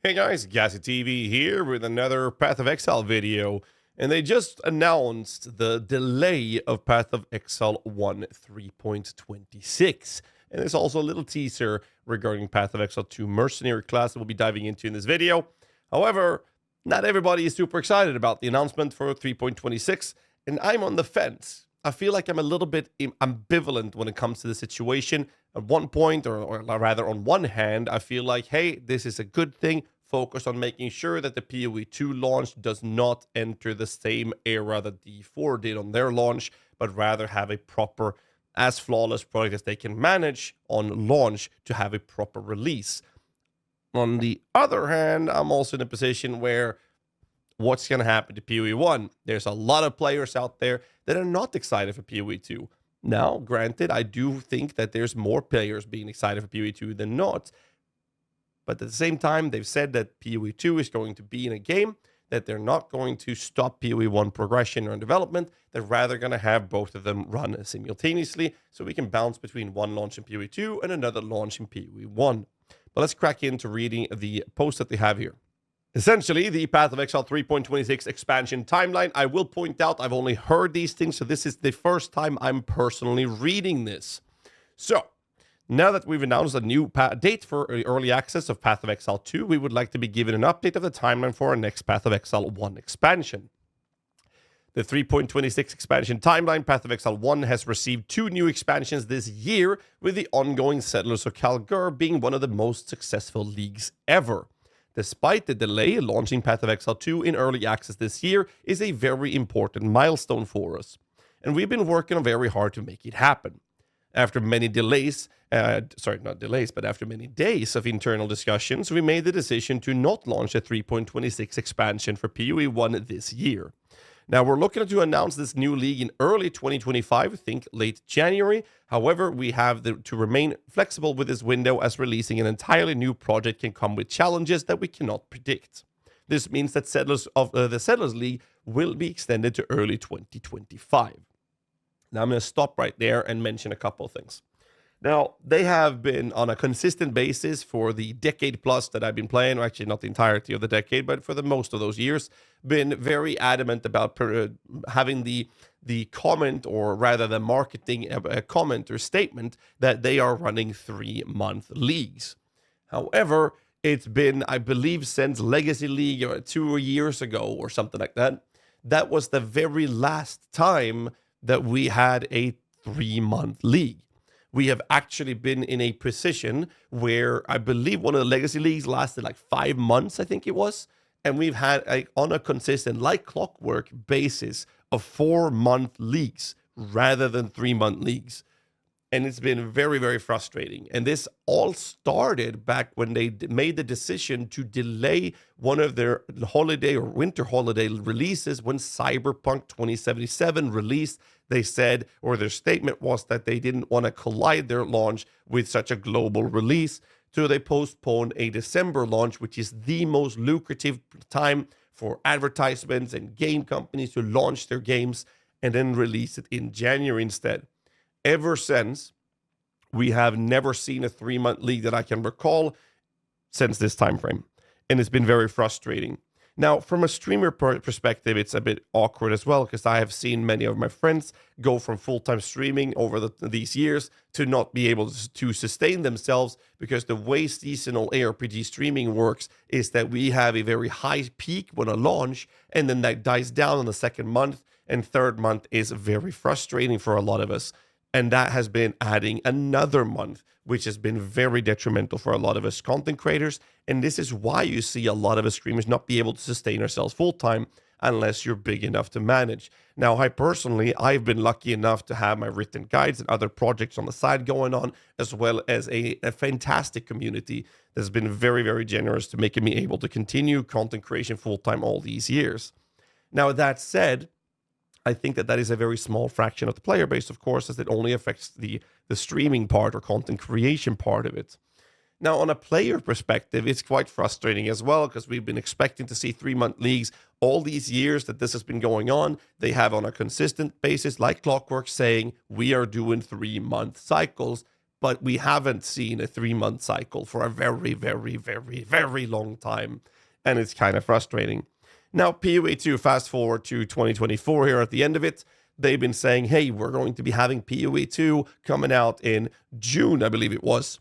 Hey guys, GHAZZY TV here with another Path of Exile video, and they just announced the delay of Path of Exile 1 3.26. And there's also a little teaser regarding Path of Exile 2 Mercenary class that we'll be diving into in this video. However, not everybody is super excited about the announcement for 3.26, and I'm on the fence. I feel like I'm a little bit ambivalent when it comes to the situation. At one point, or rather on one hand, I feel like, hey, this is a good thing. Focus on making sure that the PoE 2 launch does not enter the same era that D4 did on their launch, but rather have a proper, as flawless product as they can manage on launch to have a proper release. On the other hand, I'm also in a position where what's going to happen to PoE 1? There's a lot of players out there that are not excited for PoE 2. Now, granted, I do think that there's more players being excited for PoE 2 than not. But at the same time, they've said that PoE 2 is going to be in a game, that they're not going to stop PoE 1 progression or development. They're rather going to have both of them run simultaneously, so we can bounce between one launch in PoE 2 and another launch in PoE 1. But let's crack into reading the post that they have here. Essentially, the Path of Exile 3.26 expansion timeline. I will point out I've only heard these things, so this is the first time I'm personally reading this. So, now that we've announced a new date for early access of Path of Exile 2, we would like to be given an update of the timeline for our next Path of Exile 1 expansion. The 3.26 expansion timeline, Path of Exile 1, has received 2 new expansions this year, with the ongoing Settlers of Kalgur being one of the most successful leagues ever. Despite the delay, launching Path of Exile 2 in early access this year is a very important milestone for us, and we've been working very hard to make it happen. After many delays, after many days of internal discussions, we made the decision to not launch a 3.26 expansion for PoE 1 this year. Now, we're looking to announce this new league in early 2025, think late January. However, we have to remain flexible with this window, as releasing an entirely new project can come with challenges that we cannot predict. This means that the Settlers League will be extended to early 2025. Now, I'm going to stop right there and mention a couple of things. Now, they have been on a consistent basis for the decade plus that I've been playing, or actually not the entirety of the decade, but for the most of those years, been very adamant about having the comment, or rather the marketing comment or statement, that they are running 3-month leagues. However, it's been, I believe, since Legacy League 2 years ago or something like that, that was the very last time that we had a 3-month league. We have actually been in a position where I believe one of the Legacy Leagues lasted like 5 months, I think it was. And we've had on a consistent, like clockwork basis, of 4-month leagues rather than 3-month leagues. And it's been very, very frustrating. And this all started back when they made the decision to delay one of their holiday or winter holiday releases when Cyberpunk 2077 released. They said, or their statement was, that they didn't want to collide their launch with such a global release. So they postponed a December launch, which is the most lucrative time for advertisements and game companies to launch their games, and then release it in January instead. Ever since, we have never seen a 3-month league that I can recall since this time frame. And it's been very frustrating. Now, from a streamer perspective, it's a bit awkward as well, because I have seen many of my friends go from full-time streaming over these years to not be able to sustain themselves, because the way seasonal ARPG streaming works is that we have a very high peak when a launch, and then that dies down in the second month, and third month is very frustrating for a lot of us. And that has been adding another month, which has been very detrimental for a lot of us content creators. And this is why you see a lot of us streamers not be able to sustain ourselves full-time unless you're big enough to manage. Now, I've been lucky enough to have my written guides and other projects on the side going on, as well as a fantastic community that's been very, very generous to making me able to continue content creation full-time all these years. Now, that said, I think that is a very small fraction of the player base, of course, as it only affects the streaming part or content creation part of it. Now, on a player perspective, it's quite frustrating as well, because we've been expecting to see 3-month leagues all these years that this has been going on. They have on a consistent basis, like clockwork, saying we are doing 3-month cycles. but we haven't seen a 3-month cycle for a very, very, very, very long time. And it's kind of frustrating. Now, PoE 2, fast forward to 2024 here at the end of it. They've been saying, hey, we're going to be having PoE 2 coming out in June, I believe it was.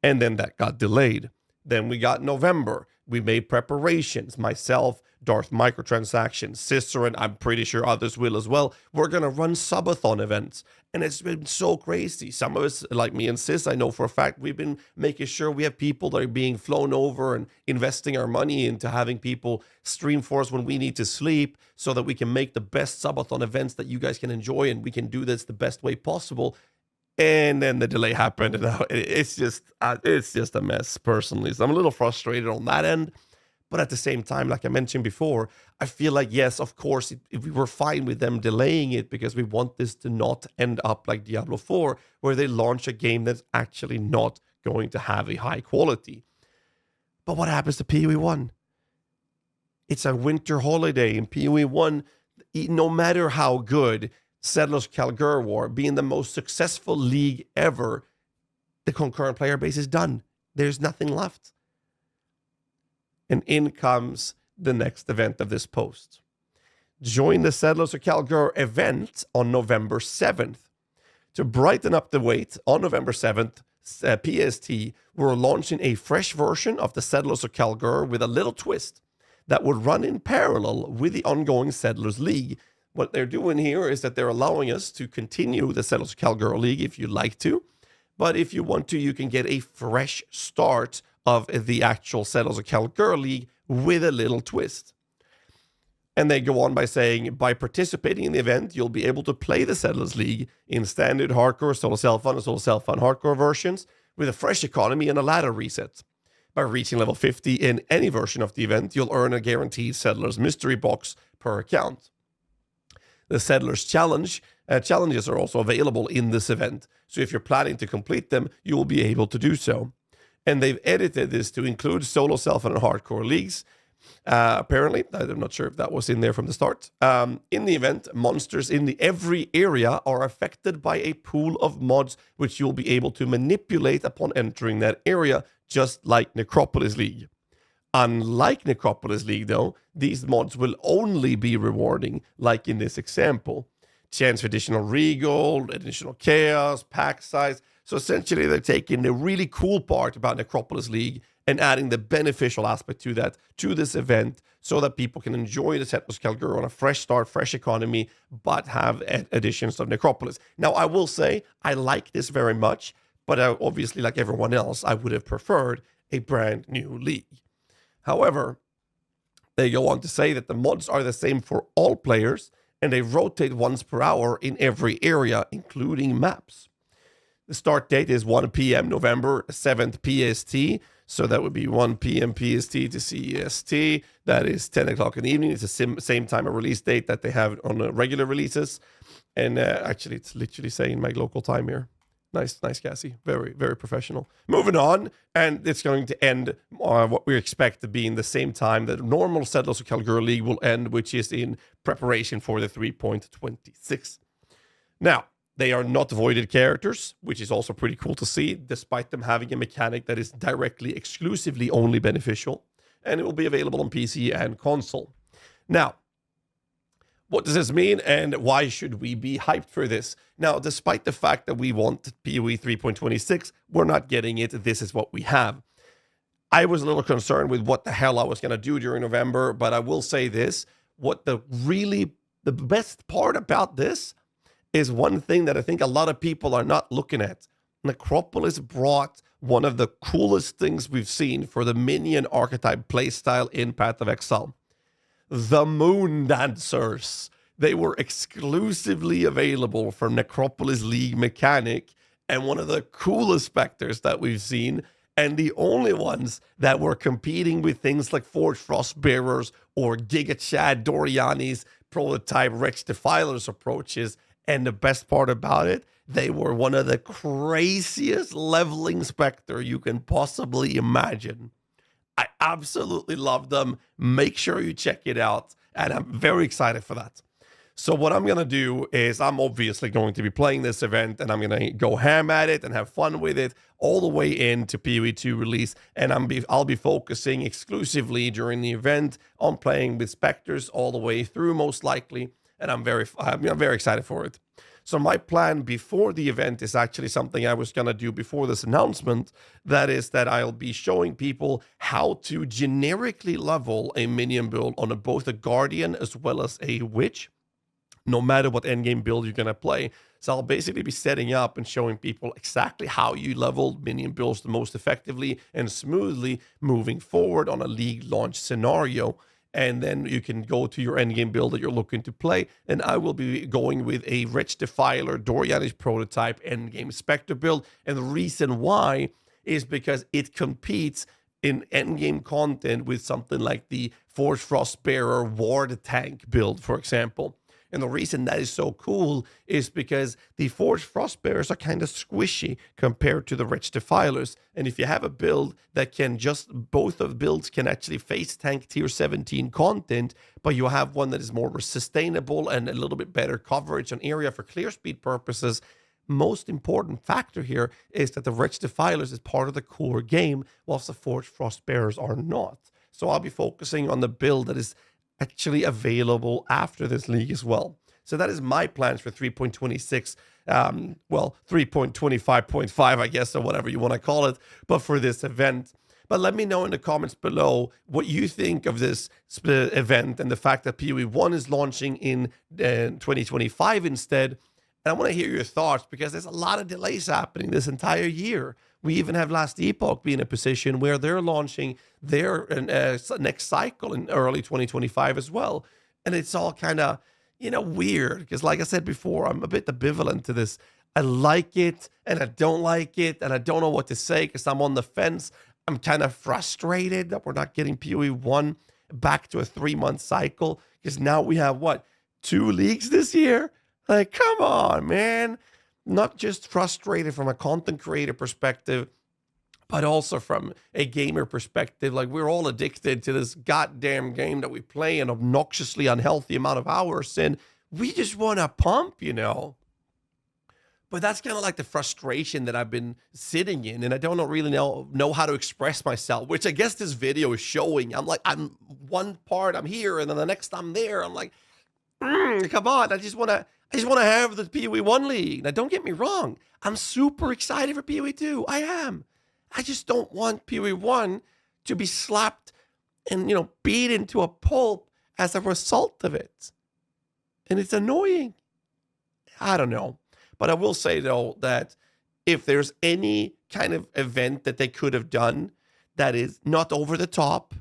And then that got delayed. Then we got November. We made preparations. Myself, Darth Microtransactions, Sister, and I'm pretty sure others will as well. We're going to run subathon events. And it's been so crazy. Some of us, like me and Sis, I know for a fact, we've been making sure we have people that are being flown over and investing our money into having people stream for us when we need to sleep so that we can make the best subathon events that you guys can enjoy, and we can do this the best way possible. And then the delay happened, and now it's just a mess, personally. So I'm a little frustrated on that end. But at the same time, like I mentioned before, I feel like, yes, of course, we were fine with them delaying it because we want this to not end up like Diablo 4, where they launch a game that's actually not going to have a high quality. But what happens to PoE 1? It's a winter holiday in PoE 1. No matter how good Settlers Calgary War, being the most successful league ever, the concurrent player base is done. There's nothing left. And in comes the next event of this post. Join the Settlers of Calgary event on November 7th. To brighten up the wait, on November 7th, PST, we're launching a fresh version of the Settlers of Calgary with a little twist that would run in parallel with the ongoing Settlers League. What they're doing here is that they're allowing us to continue the Settlers of Calgary League if you'd like to. But if you want to, you can get a fresh start of the actual Settlers of Calgary League with a little twist. And they go on by saying, by participating in the event, you'll be able to play the Settlers League in standard, hardcore, solo self-fun, and solo self-fun hardcore versions with a fresh economy and a ladder reset. By reaching level 50 in any version of the event, you'll earn a guaranteed Settlers mystery box per account. The Settlers challenges are also available in this event, so if you're planning to complete them, you will be able to do so. And they've edited this to include solo, self, and hardcore leagues. Apparently, I'm not sure if that was in there from the start. In the event, monsters in every area are affected by a pool of mods, which you'll be able to manipulate upon entering that area, just like Necropolis League. Unlike Necropolis League, though, these mods will only be rewarding, like in this example. Chance for additional regal, additional chaos, pack size. So essentially, they're taking the really cool part about Necropolis League and adding the beneficial aspect to that, to this event, so that people can enjoy the Settlers Calgary on a fresh start, fresh economy, but have additions of Necropolis. Now, I will say, I like this very much, but obviously, like everyone else, I would have preferred a brand new league. However, they go on to say that the mods are the same for all players, and they rotate once per hour in every area, including maps. The start date is 1 p.m. November 7th PST. So that would be 1 p.m. PST to CEST. That is 10 o'clock in the evening. It's the same time of release date that they have on regular releases. And actually, it's literally saying my local time here. Nice, GHAZZY. Very, very professional. Moving on, and it's going to end what we expect to be in the same time that normal Settlers of Calgary League will end, which is in preparation for the 3.26. Now, they are not voided characters, which is also pretty cool to see, despite them having a mechanic that is directly, exclusively only beneficial, and it will be available on PC and console. Now, what does this mean, and why should we be hyped for this? Now, despite the fact that we want PoE 3.26, we're not getting it. This is what we have. I was a little concerned with what the hell I was going to do during November, but I will say this. The best part about this is one thing that I think a lot of people are not looking at. Necropolis brought one of the coolest things we've seen for the minion archetype playstyle in Path of Exile. The Moon Dancers. They were exclusively available for Necropolis League mechanic, and one of the coolest specters that we've seen, and the only ones that were competing with things like Forge Frostbearers or Giga Chad Doriani's prototype Rex Defiler's approaches. And the best part about it, they were one of the craziest leveling specter you can possibly imagine. I absolutely love them. Make sure you check it out. And I'm very excited for that. So what I'm going to do is I'm obviously going to be playing this event, and I'm going to go ham at it and have fun with it all the way into PoE 2 release. And I'll be focusing exclusively during the event on playing with Spectres all the way through, most likely. And I'm very excited for it. So my plan before the event is actually something I was going to do before this announcement. That is that I'll be showing people how to generically level a minion build on both a Guardian as well as a Witch, no matter what endgame build you're going to play. So I'll basically be setting up and showing people exactly how you level minion builds the most effectively and smoothly moving forward on a league launch scenario. And then you can go to your endgame build that you're looking to play. And I will be going with a Wretch Defiler Dorianish prototype endgame Spectre build. And the reason why is because it competes in endgame content with something like the Forge Frostbearer Ward Tank build, for example. And the reason that is so cool is because the Forged Frostbearers are kind of squishy compared to the Wretch Defilers. And if you have a build that can both of builds can actually face tank tier 17 content, but you have one that is more sustainable and a little bit better coverage on area for clear speed purposes, most important factor here is that the Wretch Defilers is part of the core game, whilst the Forged Frostbearers are not. So I'll be focusing on the build that is actually available after this league as well. So that is my plans for 3.26, well, 3.25.5, I guess, or whatever you want to call it, but for this event. But let me know in the comments below what you think of this event and the fact that PoE 1 is launching in 2025 instead. And I want to hear your thoughts because there's a lot of delays happening this entire year. We even have Last Epoch be in a position where they're launching their next cycle in early 2025 as well. And it's all kind of, weird because like I said before, I'm a bit ambivalent to this. I like it and I don't like it and I don't know what to say because I'm on the fence. I'm kind of frustrated that we're not getting PoE 1 back to a 3-month cycle because now we have, 2 leagues this year? Like, come on, man. Not just frustrated from a content creator perspective, but also from a gamer perspective. Like, we're all addicted to this goddamn game that we play an obnoxiously unhealthy amount of hours, and we just want to pump, But that's kind of like the frustration that I've been sitting in, and I don't really know how to express myself, which I guess this video is showing. I'm one part, I'm here, and then the next I'm there. I'm like, come on, I just want to have the PoE 1 league. Now, don't get me wrong. I'm super excited for PoE 2. I am. I just don't want PoE 1 to be slapped and, beat into a pulp as a result of it. And it's annoying. I don't know. But I will say, though, that if there's any kind of event that they could have done that is not over the top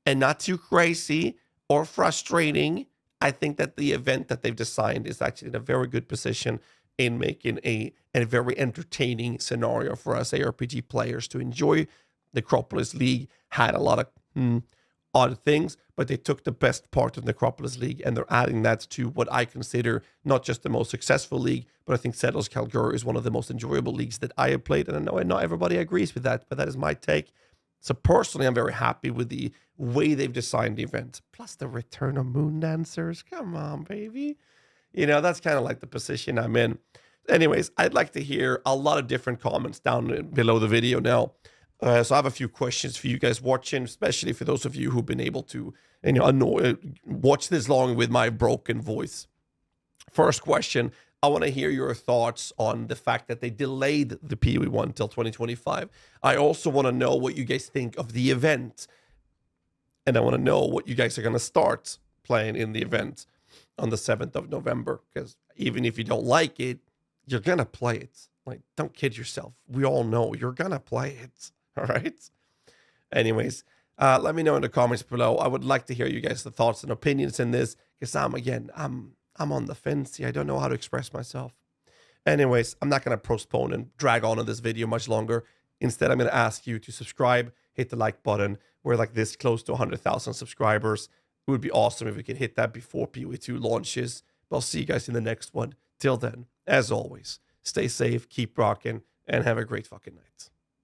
and not too crazy or frustrating, I think that the event that they've designed is actually in a very good position in making a very entertaining scenario for us ARPG players to enjoy. The Necropolis League had a lot of odd things, but they took the best part of the Necropolis League and they're adding that to what I consider not just the most successful league, but I think Settlers Kalgur is one of the most enjoyable leagues that I have played. And I know not everybody agrees with that, but that is my take. So personally, I'm very happy with the way they've designed the event. Plus the return of Moon Dancers. Come on, baby. That's kind of like the position I'm in. Anyways, I'd like to hear a lot of different comments down below the video now. So I have a few questions for you guys watching, especially for those of you who've been able to watch this long with my broken voice. First question. I want to hear your thoughts on the fact that they delayed the PoE 1 until 2025. I also want to know what you guys think of the event. And I want to know what you guys are going to start playing in the event on the 7th of November. Because even if you don't like it, you're going to play it. Like, don't kid yourself. We all know you're going to play it. All right? Anyways, let me know in the comments below. I would like to hear you guys' thoughts and opinions in this. Because I'm on the fence here. I don't know how to express myself. Anyways, I'm not going to postpone and drag on in this video much longer. Instead, I'm going to ask you to subscribe, hit the like button. We're like this close to 100,000 subscribers. It would be awesome if we could hit that before PoE 2 launches. But I'll see you guys in the next one. Till then, as always, stay safe, keep rocking, and have a great fucking night.